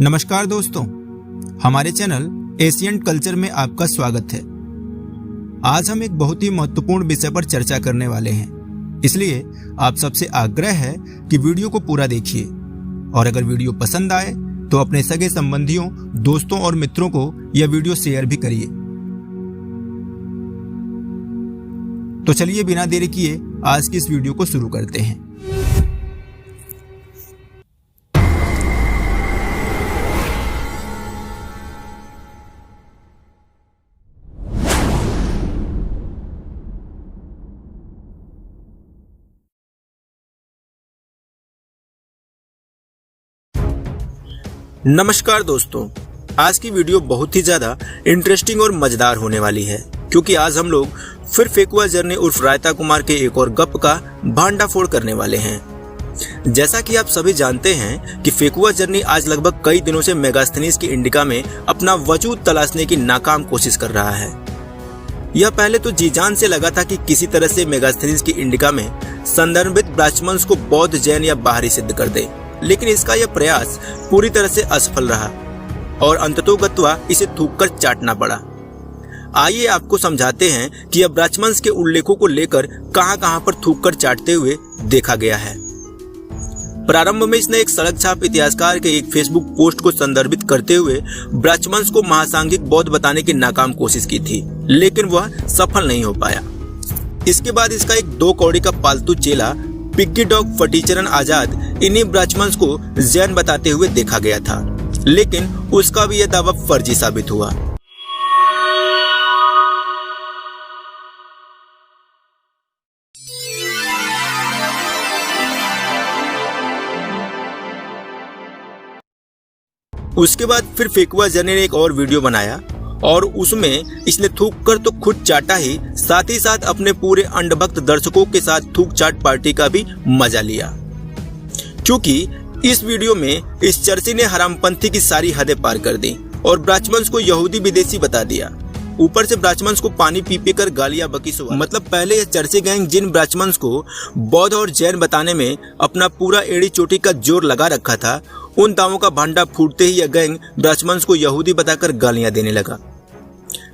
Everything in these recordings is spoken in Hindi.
नमस्कार दोस्तों, हमारे चैनल एशियंट कल्चर में आपका स्वागत है। आज हम एक बहुत ही महत्वपूर्ण विषय पर चर्चा करने वाले हैं, इसलिए आप सबसे आग्रह है कि वीडियो को पूरा देखिए और अगर वीडियो पसंद आए तो अपने सगे संबंधियों, दोस्तों और मित्रों को यह वीडियो शेयर भी करिए। तो चलिए बिना देरी किए आज की इस वीडियो को शुरू करते हैं। नमस्कार दोस्तों, आज की वीडियो बहुत ही ज़्यादा इंटरेस्टिंग और मज़ेदार होने वाली है, क्योंकि आज हम लोग फिर फेकुआ जर्नी उर्फ रायता कुमार के एक और गप का भांडाफोड़ करने वाले हैं। जैसा कि आप सभी जानते हैं कि फेकुआ जर्नी आज लगभग कई दिनों से मेगास्थनीज की इंडिका में अपना वजूद तलाशने की नाकाम कोशिश कर रहा है। यह पहले तो जी जान से लगा था कि किसी तरह से मेगास्थनीज की इंडिका में संदर्भित ब्राह्मण्स को बौद्ध, जैन या बाहरी सिद्ध कर दे, लेकिन इसका यह प्रयास पूरी तरह से असफल रहा और अंततोगत्वा इसे थूककर चाटना पड़ा। आइए आपको समझाते हैं कि यह ब्राह्मण्स के उल्लेखों को लेकर कहां-कहां पर थूककर चाटते हुए देखा गया है। प्रारंभ में इसने एक सड़क छाप इतिहासकार के एक फेसबुक पोस्ट को संदर्भित करते हुए ब्राह्मण्स को महासांघिक बौद्ध बताने की नाकाम कोशिश की थी, लेकिन वह सफल नहीं हो पाया। इसके बाद इसका एक 2 कौड़ी का पालतू चेला पिग्गी डॉग फटीचरण आजाद इन्हीं ब्राह्मण्स को जैन बताते हुए देखा गया था, लेकिन उसका भी यह दावा फर्जी साबित हुआ। उसके बाद फिर फेकुआ जर्नी ने एक और वीडियो बनाया और उसमें इसने थूक कर तो खुद चाटा ही, साथ ही साथ अपने पूरे अंडभक्त दर्शकों के साथ थूक चाट पार्टी का भी मजा लिया। क्योंकि इस वीडियो में इस चर्चे ने हरामपंथी की सारी हदें पार कर दी और ब्राह्मण्स को यहूदी विदेशी बता दिया। ऊपर से ब्राह्मण्स को पानी पी पी कर गालियां बकी सुना। मतलब पहले यह चर्चे गैंग जिन ब्राह्मण्स को बौद्ध और जैन बताने में अपना पूरा एड़ी चोटी का जोर लगा रखा था, उन दावों का भांडा फूटते ही यह गैंग ब्राह्मण्स को यहूदी बताकर गालियां देने लगा।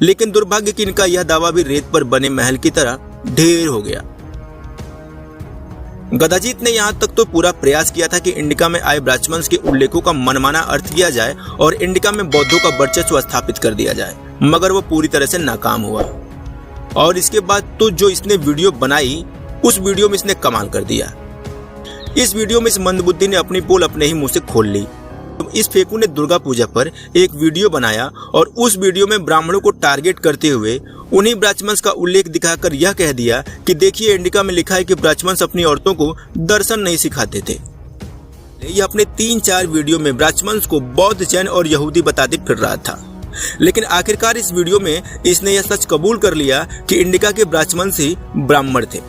लेकिन दुर्भाग्य कि इनका यह दावा भी रेत पर बने महल की तरह ढेर हो गया। गदाजीत ने यहाँ तक तो पूरा प्रयास किया था कि इंडिका में आए ब्राह्मण्स के उल्लेखों का मनमाना अर्थ किया जाए और इंडिका में बौद्धों का वर्चस्व स्थापित कर दिया जाए, मगर वो पूरी तरह से नाकाम हुआ। और इसके बाद तो जो इसने वीडियो बनाई, उस वीडियो में इसने कमाल कर दिया। इस वीडियो में इस मंदबुद्धि ने अपनी पोल अपने ही मुंह से खोल ली। इस फेकू ने दुर्गा पूजा पर एक वीडियो बनाया और उस वीडियो में ब्राह्मणों को टारगेट करते हुए उन्हीं ब्राह्मण्स का उल्लेख दिखाकर यह कह दिया कि देखिए, इंडिका में लिखा है कि ब्राह्मण्स अपनी औरतों को दर्शन नहीं सिखाते थे। यह अपने 3-4 वीडियो में ब्राह्मण्स को बौद्ध, जैन और यहूदी बताते फिर रहा था, लेकिन आखिरकार इस वीडियो में इसने यह सच कबूल कर लिया कि इंडिका के ब्राह्मण्स ही ब्राह्मण थे।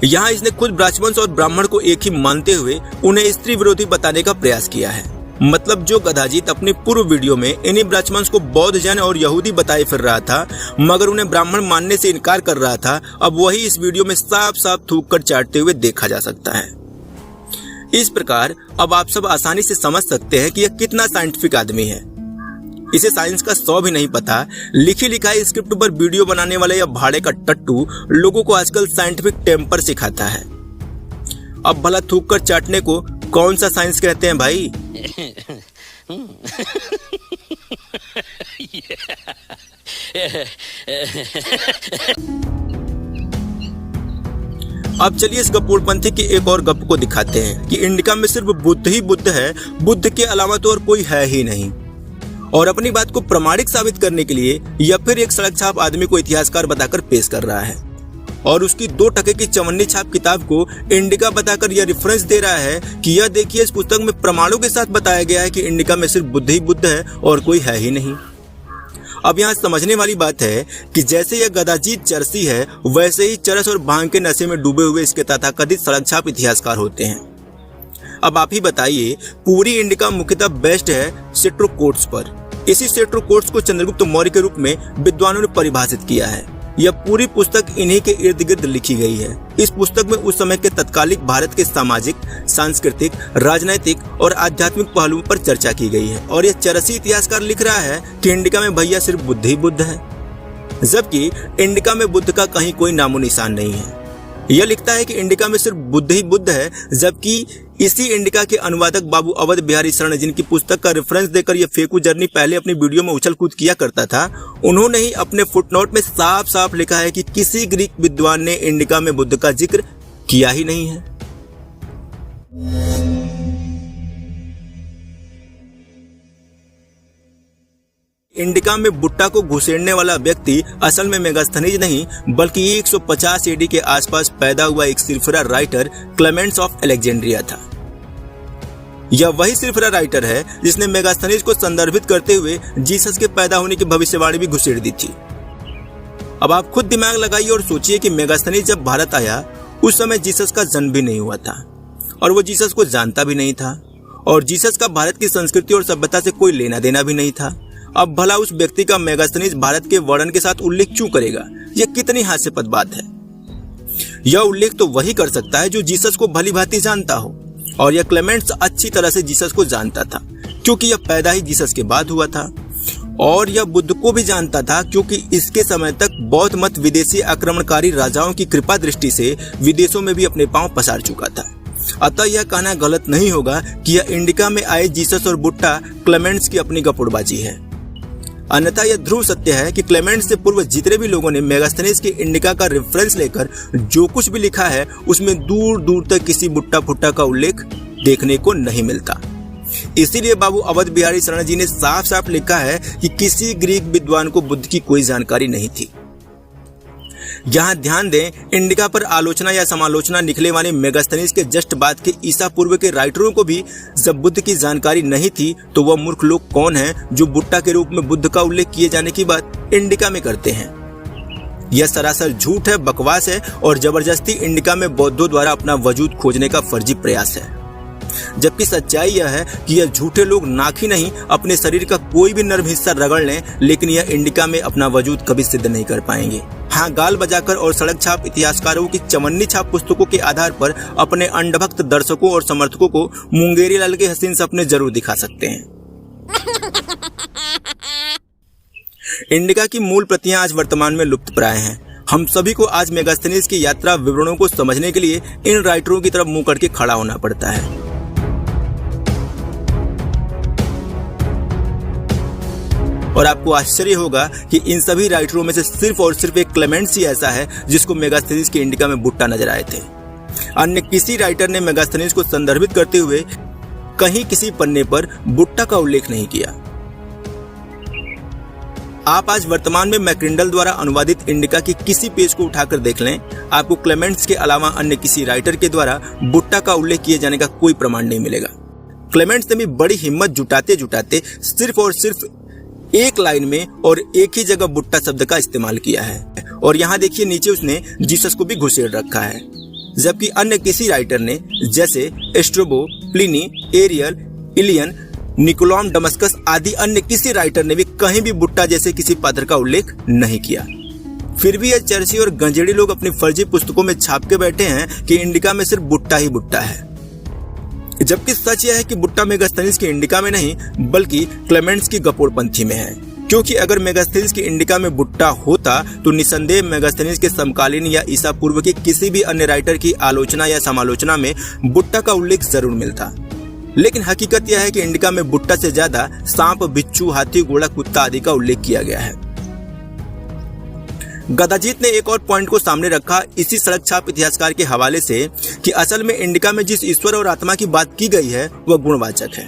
यहाँ इसने खुद ब्राह्मण्स और ब्राह्मण को एक ही मानते हुए उन्हें स्त्री विरोधी बताने का प्रयास किया है। मतलब जो गदाजीत अपनी पूर्व वीडियो में इन्हीं ब्राह्मण्स को बौद्ध, जैन और यहूदी बताए फिर रहा था, मगर उन्हें ब्राह्मण मानने से इनकार कर रहा था, अब वही इस वीडियो में साफ साफ थूक कर चाटते हुए देखा जा सकता है। इस प्रकार अब आप सब आसानी से समझ सकते हैं कि यह कितना साइंटिफिक आदमी है। इसे साइंस का 100 भी नहीं पता। लिखी लिखाई स्क्रिप्ट पर वीडियो बनाने वाले यह भाड़े का टट्टू लोगों को आजकल साइंटिफिक टेम्पर सिखाता है। अब भला थूक कर चाटने को कौन सा साइंस कहते हैं भाई? अब चलिए इस गपोड़पंथी की एक और गप को दिखाते हैं कि इंडिका में सिर्फ बुद्ध ही बुद्ध है, बुद्ध के अलावा तो और कोई है ही नहीं। और अपनी बात को प्रमाणिक साबित करने के लिए यह फिर एक सड़क छाप आदमी को इतिहासकार बताकर पेश कर रहा है और उसकी 2 टके की चवन्नी छाप किताब को इंडिका बताकर यह रेफरेंस दे रहा है कि यह देखिए, इस पुस्तक में प्रमाणों के साथ बताया गया है कि इंडिका में सिर्फ बुद्ध ही बुद्ध है और कोई है ही नहीं। अब यहाँ समझने वाली बात है कि जैसे यह गदाजीत चरसी है, वैसे ही चरस और भांग के नशे में डूबे हुए इसके तथाकथित सड़क छाप इतिहासकार होते हैं। अब आप ही बताइए, पूरी इंडिका मुख्यतः बेस्ड है सेट्रोकोट्स पर। इसी सेट्रोकोट्स को चंद्रगुप्त मौर्य के रूप में विद्वानों ने परिभाषित किया है। यह पूरी पुस्तक इन्हीं के इर्द गिर्द लिखी गई है। इस पुस्तक में उस समय के तत्कालिक भारत के सामाजिक, सांस्कृतिक, राजनैतिक और आध्यात्मिक पहलुओं पर चर्चा की गई है। और यह चरसी इतिहासकार लिख रहा है कि इंडिका में भैया सिर्फ बुद्ध ही बुद्ध है, जबकि इंडिका में बुद्ध का कहीं कोई नामो निशान नहीं है। यह लिखता है कि इंडिका में सिर्फ बुद्ध ही बुद्ध है, जबकि इसी इंडिका के अनुवादक बाबू अवध बिहारी शरण, जिनकी पुस्तक का रेफरेंस देकर यह फेकू जर्नी पहले अपनी वीडियो में उछल कूद किया करता था, उन्होंने ही अपने फुटनोट में साफ साफ लिखा है कि किसी ग्रीक विद्वान ने इंडिका में बुद्ध का जिक्र किया ही नहीं है। इंडिका में बुट्टा को घुसेड़ने वाला व्यक्ति असल में मेगास्थनीज नहीं, बल्कि 150 एडी के आसपास पैदा हुआ एक सिरफिरा राइटर क्लेमेंट्स ऑफ अलेक्जेंड्रिया था। यह वही सिरफिरा राइटर है जिसने मेगास्थनीज को संदर्भित करते हुए जीसस के पैदा होने की भविष्यवाणी भी घुसेड़ दी थी। अब आप खुद दिमाग लगाइए और सोचिए कि मेगास्थनीज जब भारत आया उस समय जीसस का जन्म भी नहीं हुआ था और वो जीसस को जानता भी नहीं था, और जीसस का भारत की संस्कृति और सभ्यता से कोई लेना देना भी नहीं था। अब भला उस व्यक्ति का मेगास्थनीज भारत के वर्णन के साथ उल्लेख क्यों करेगा? यह कितनी हास्यास्पद बात है। यह उल्लेख तो वही कर सकता है जो जीसस को भली भांति जानता हो, और यह क्लेमेंट्स अच्छी तरह से जीसस को जानता था क्योंकि यह पैदा ही जीसस के बाद हुआ था, और यह बुद्ध को भी जानता था क्योंकि इसके समय तक बौद्ध मत विदेशी आक्रमणकारी राजाओं की कृपा दृष्टि से विदेशों में भी अपने पांव पसार चुका था। अतः यह कहना गलत नहीं होगा कि यह इंडिका में आए जीसस और बुट्टा क्लेमेंट्स की अपनी गपुड़बाजी है। अन्यथा यह ध्रुव सत्य है कि क्लेमेंट्स से पूर्व जितने भी लोगों ने मेगास्थनीज के इंडिका का रेफरेंस लेकर जो कुछ भी लिखा है उसमें दूर दूर तक किसी बुट्टा फुट्टा का उल्लेख देखने को नहीं मिलता। इसीलिए बाबू अवध बिहारी शरण जी ने साफ साफ लिखा है कि किसी ग्रीक विद्वान को बुद्ध की कोई जानकारी नहीं थी। यहाँ ध्यान दें, इंडिका पर आलोचना या समालोचना निकले वाले मेगास्थनीज के जस्ट बाद के ईसा पूर्व के राइटरों को भी जब बुद्ध की जानकारी नहीं थी तो वह मूर्ख लोग कौन हैं जो बुट्टा के रूप में बुद्ध का उल्लेख किए जाने की बात इंडिका में करते हैं। यह सरासर झूठ है, बकवास है और जबरदस्ती इंडिका में बौद्धों द्वारा अपना वजूद खोजने का फर्जी प्रयास है। जबकि सच्चाई यह है कि यह झूठे लोग नाक ही नहीं अपने शरीर का कोई भी नर्म हिस्सा रगड़ लें, लेकिन यह इंडिका में अपना वजूद कभी सिद्ध नहीं कर पाएंगे। हाँ, गाल बजाकर और सड़क छाप इतिहासकारों की चवन्नी छाप पुस्तकों के आधार पर अपने अंधभक्त दर्शकों और समर्थकों को मुंगेरी लाल के हसीन सपने जरूर दिखा सकते हैं। इंडिका की मूल प्रतियां आज वर्तमान में लुप्त प्राय हैं। हम सभी को आज मेगास्थनीज की यात्रा विवरणों को समझने के लिए इन राइटरों की तरफ मुंह करके खड़ा होना पड़ता है। और आपको आश्चर्य होगा कि इन सभी राइटरों में से सिर्फ और सिर्फ एक क्लेमेंट्स ही ऐसा है जिसको मेगास्थनीज के इंडिका में बुट्टा नजर आए थे। अन्य किसी राइटर ने मेगास्थनीज को संदर्भित करते हुए कहीं किसी पन्ने पर बुट्टा का उल्लेख नहीं किया। आप आज वर्तमान में मैक्रिंडल द्वारा अनुवादित इंडिका के किसी पेज को उठाकर देख लें, आपको क्लेमेंट्स के अलावा अन्य किसी राइटर के द्वारा बुट्टा का उल्लेख किए जाने का कोई प्रमाण नहीं मिलेगा। क्लेमेंट्स ने भी बड़ी हिम्मत जुटाते जुटाते सिर्फ और सिर्फ एक लाइन में और एक ही जगह बुट्टा शब्द का इस्तेमाल किया है, और यहाँ देखिए नीचे उसने जीसस को भी घुसेड़ रखा है। जबकि अन्य किसी राइटर ने जैसे एस्ट्रोबो, प्लिनी, एरियल, इलियन, निकोलॉम डमस्कस आदि अन्य किसी राइटर ने भी कहीं भी बुट्टा जैसे किसी पात्र का उल्लेख नहीं किया। फिर भी ये चर्ची और गंजेड़ी लोग अपनी फर्जी पुस्तकों में छाप के बैठे हैं कि इंडिका में सिर्फ बुट्टा ही बुट्टा है, जबकि सच यह है कि बुट्टा मेगास्थनीज की इंडिका में नहीं बल्कि क्लेमेंट्स की गपोड़पंथी में है। क्योंकि अगर मेगास्थनीज की इंडिका में बुट्टा होता तो निसंदेह मेगास्थनीज के समकालीन या ईसा पूर्व के किसी भी अन्य राइटर की आलोचना या समालोचना में बुट्टा का उल्लेख जरूर मिलता। लेकिन हकीकत यह है कि इंडिका में बुट्टा से ज्यादा सांप, बिच्छू, हाथी, घोड़ा, कुत्ता आदि का उल्लेख किया गया है। गदाजीत ने एक और पॉइंट को सामने रखा इसी सड़क छाप इतिहासकार के हवाले से कि असल में इंडिका में जिस ईश्वर और आत्मा की बात की गई है वह गुणवाचक है।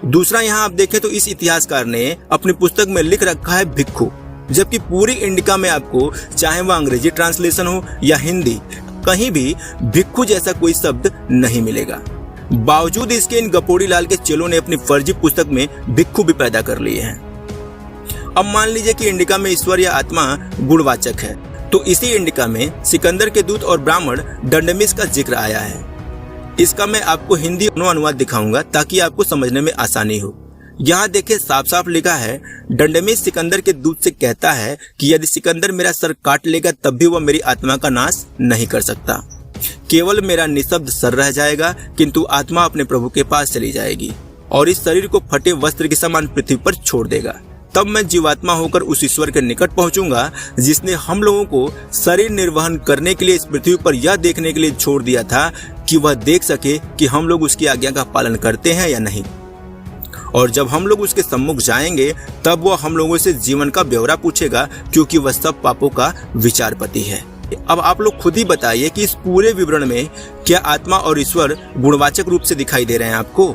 दूसरा, यहाँ आप देखें तो इस इतिहासकार ने अपनी पुस्तक में लिख रखा है भिक्खु, जबकि पूरी इंडिका में आपको चाहे वह अंग्रेजी ट्रांसलेशन हो या हिंदी, कहीं भी भिक्खु जैसा कोई शब्द नहीं मिलेगा। बावजूद इसके इन गपोड़ी लाल के चेलों ने अपनी फर्जी पुस्तक में भिक्खु भी पैदा कर लिए हैं। अब मान लीजिए कि इंडिका में ईश्वर या आत्मा गुणवाचक है, तो इसी इंडिका में सिकंदर के दूत और ब्राह्मण डंडमिस का जिक्र आया है। इसका मैं आपको हिंदी अनुवाद दिखाऊंगा ताकि आपको समझने में आसानी हो। यहाँ देखिए साफ साफ लिखा है, डंडमीस सिकंदर के दूत से कहता है कि यदि सिकंदर मेरा सर काट लेगा तब भी वह मेरी आत्मा का नाश नहीं कर सकता। केवल मेरा निशब्द सर रह जाएगा, किंतु आत्मा अपने प्रभु के पास चली जाएगी और इस शरीर को फटे वस्त्र के समान पृथ्वी पर छोड़ देगा। तब मैं जीवात्मा होकर उस ईश्वर के निकट पहुंचूंगा जिसने हम लोगों को शरीर निर्वहन करने के लिए इस पृथ्वी पर यह देखने के लिए छोड़ दिया था कि वह देख सके कि हम लोग उसकी आज्ञा का पालन करते हैं या नहीं। और जब हम लोग उसके सम्मुख जाएंगे तब वह हम लोगों से जीवन का ब्यौरा पूछेगा, क्योंकि वह सब पापों का विचारपति है। अब आप लोग खुद ही बताइए कि इस पूरे विवरण में क्या आत्मा और ईश्वर गुणवाचक रूप से दिखाई दे रहे हैं आपको?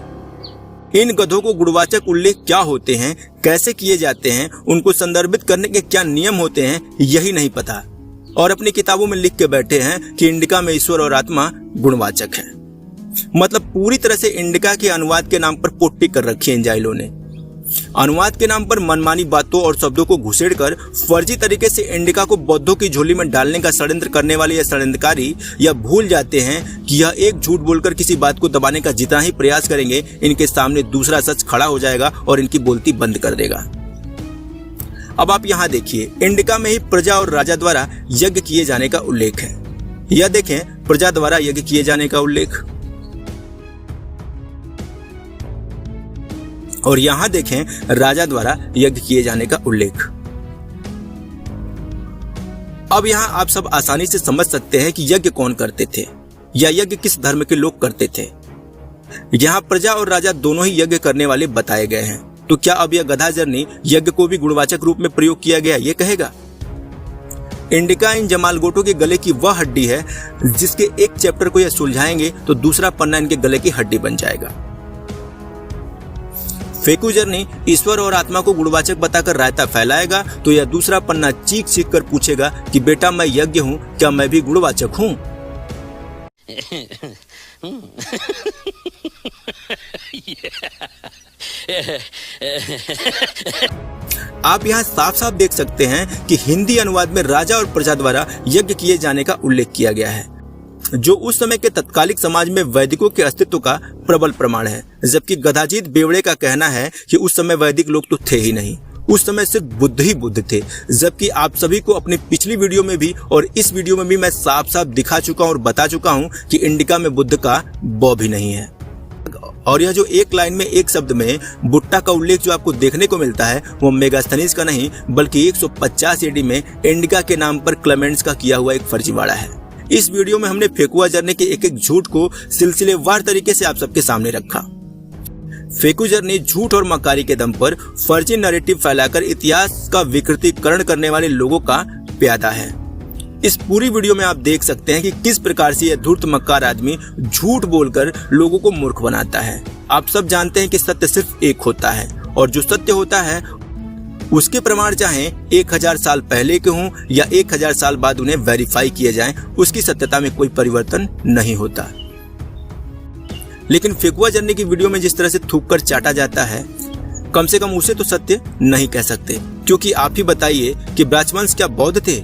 इन गधों को गुणवाचक उल्लेख क्या होते हैं, कैसे किए जाते हैं, उनको संदर्भित करने के क्या नियम होते हैं, यही नहीं पता और अपनी किताबों में लिख के बैठे हैं कि इंडिका में ईश्वर और आत्मा गुणवाचक है। मतलब पूरी तरह से इंडिका के अनुवाद के नाम पर पोट्टी कर रखी है इन जाहिलों ने। अनुवाद के नाम पर मनमानी बातों और शब्दों को घुसेड़कर फर्जी तरीके से इंडिका को बौद्धों की झोली में डालने का षड्यंत्र करने वाले ये षड्यंत्रकारी यह भूल जाते हैं कि यह एक झूठ बोलकर किसी बात को दबाने का जितना ही प्रयास करेंगे, इनके सामने दूसरा सच खड़ा हो जाएगा और इनकी बोलती बंद कर देगा। अब आप यहाँ देखिए, इंडिका में ही प्रजा और राजा द्वारा यज्ञ किए जाने का उल्लेख है। यह देखें, प्रजा द्वारा यज्ञ किए जाने का उल्लेख, और यहां देखें राजा द्वारा यज्ञ किए जाने का उल्लेख। अब यहां आप सब आसानी से समझ सकते हैं कि यज्ञ कौन करते थे या यज्ञ किस धर्म के लोग करते थे। यहां प्रजा और राजा दोनों ही यज्ञ करने वाले बताए गए हैं। तो क्या अब यह गधा जर्नी यज्ञ को भी गुणवाचक रूप में प्रयोग किया गया ये कहेगा? इंडिका इन जमालगोटों के गले की वह हड्डी है जिसके एक चैप्टर को यह सुलझाएंगे तो दूसरा पन्ना इनके गले की हड्डी बन जाएगा। फेकू जर्नी ईश्वर और आत्मा को गुणवाचक बताकर रायता फैलाएगा तो यह दूसरा पन्ना चीख चीख कर पूछेगा कि बेटा मैं यज्ञ हूं, क्या मैं भी गुणवाचक हूं? आप यहाँ साफ साफ देख सकते हैं कि हिंदी अनुवाद में राजा और प्रजा द्वारा यज्ञ किए जाने का उल्लेख किया गया है, जो उस समय के तत्कालिक समाज में वैदिकों के अस्तित्व का प्रबल प्रमाण है। जबकि गधाजीत बेवड़े का कहना है कि उस समय वैदिक लोग तो थे ही नहीं, उस समय सिर्फ बुद्ध ही बुद्ध थे। जबकि आप सभी को अपनी पिछली वीडियो में भी और इस वीडियो में भी मैं साफ साफ दिखा चुका हूं और बता चुका हूं कि इंडिका में बुद्ध का बौ भी नहीं है। और यह जो एक लाइन में एक शब्द में बुट्टा का उल्लेख जो आपको देखने को मिलता है वो मेगास्थनीज का नहीं बल्कि 150 एडी में इंडिका के नाम पर क्लेमेंट्स का किया हुआ एक फर्जीवाड़ा है। इस वीडियो में हमने फेकुआ जर्नी के एक एक झूठ को सिलसिलेवार तरीके से आप सबके सामने रखा। फेकू जर्नी झूठ और मक्कारी के दम पर फर्जी नैरेटिव फैलाकर इतिहास का विकृतीकरण करने वाले लोगों का प्यादा है। इस पूरी वीडियो में आप देख सकते हैं कि किस प्रकार से यह धूर्त मक्कार आदमी झूठ बोलकर लोगों को मूर्ख बनाता है। आप सब जानते हैं कि सत्य सिर्फ एक होता है और जो सत्य होता है उसके प्रमाण चाहे 1000 साल पहले के हों या 1000 साल बाद उन्हें वेरीफाई किए जाएं, उसकी सत्यता में कोई परिवर्तन नहीं होता। लेकिन फेकुआ जर्नी की वीडियो में जिस तरह से थूक कर चाटा जाता है, कम से कम उसे तो सत्य नहीं कह सकते। क्योंकि आप ही बताइए कि ब्राह्मण क्या बौद्ध थे,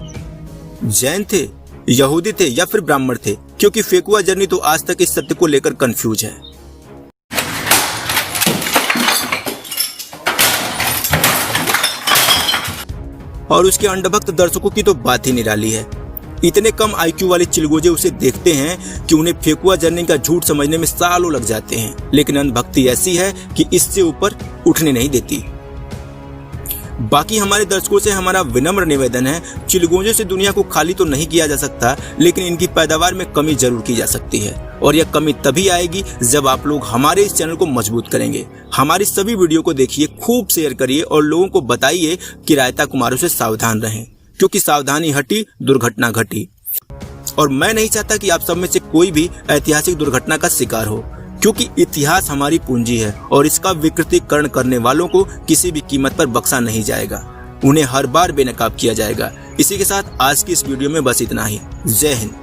जैन थे, यहूदी थे या फिर ब्राह्मण थे? क्योंकि फेकुआ जर्नी तो आज तक इस सत्य को लेकर कंफ्यूज है। और उसके अंधभक्त दर्शकों की तो बात ही निराली है। इतने कम आईक्यू वाले चिलगोजे उसे देखते हैं कि उन्हें फेकुआ जर्नी का झूठ समझने में सालों लग जाते हैं, लेकिन अंधभक्ति ऐसी है कि इससे ऊपर उठने नहीं देती। बाकी हमारे दर्शकों से हमारा विनम्र निवेदन है, चिलगोजे से दुनिया को खाली तो नहीं किया जा सकता, लेकिन इनकी पैदावार में कमी जरूर की जा सकती है। और यह कमी तभी आएगी जब आप लोग हमारे इस चैनल को मजबूत करेंगे। हमारी सभी वीडियो को देखिए, खूब शेयर करिए और लोगों को बताइए कि रायता कुमारों से सावधान रहें, क्योंकि सावधानी हटी दुर्घटना घटी। और मैं नहीं चाहता कि आप सब में से कोई भी ऐतिहासिक दुर्घटना का शिकार हो, क्योंकि इतिहास हमारी पूंजी है और इसका विकृतीकरण करने वालों को किसी भी कीमत पर बख्शा नहीं जाएगा। उन्हें हर बार बेनकाब किया जाएगा। इसी के साथ आज की इस वीडियो में बस इतना ही। जय हिंद।